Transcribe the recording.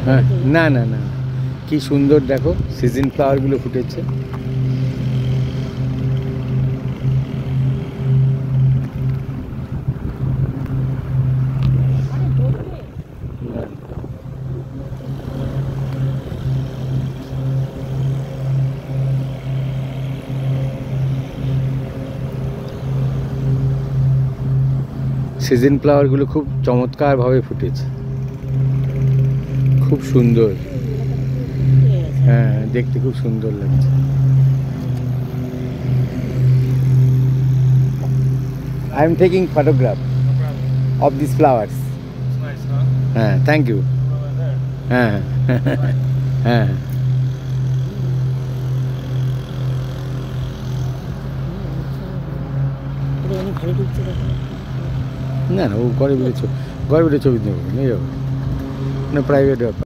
হ্যাঁ, না না না, কি সুন্দর দেখো সিজন ফ্লাওয়ারগুলো ফুটেছে। সিজন ফ্লাওয়ারগুলো খুব চমৎকারভাবে ফুটেছে, খুব সুন্দর। হ্যাঁ, দেখতে খুব সুন্দর লাগছে। I am taking photograph of these flowers. It's nice, huh? হ্যাঁ, থ্যাংক ইউ। Over there. হ্যাঁ হ্যাঁ, না না, ও ঘরে বেরোচ্ছে, ঘরে বেরো ছবি নেবো, নিয়ে যাবো না, প্রাইভেট ব্যাপার।